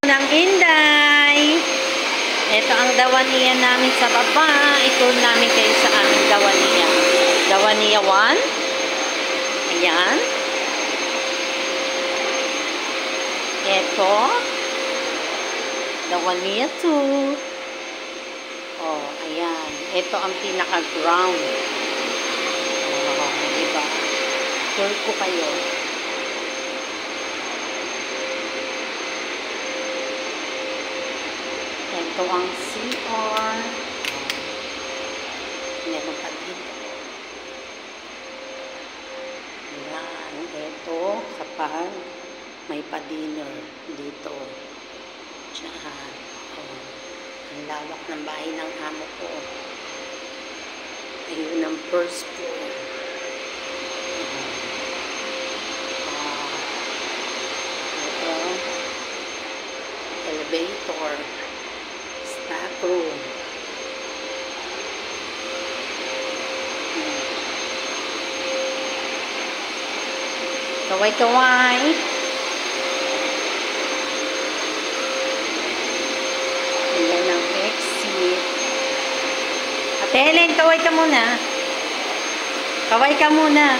Ng Inday. Ito ang dawaniya namin sa baba. Ito namin kayo sa aming dawaniya. Dawaniya 1. Ayan. Ito. Dawaniya 2. Oh, ayan. Ito ang pinaka-ground. Oh, diba? Tour ko kayo. Ito ang CR. Meron pa dito. Ayan. Ito kapag may pa-dinner dito. Diyan. Oh. Ang lawak ng bahay ng amo ko. Ayun ang first floor. Ito. Elevator. Staff room. Kaway-kaway. Ayan ang exit. Ate Helen, kaway ka muna. Kaway ka muna.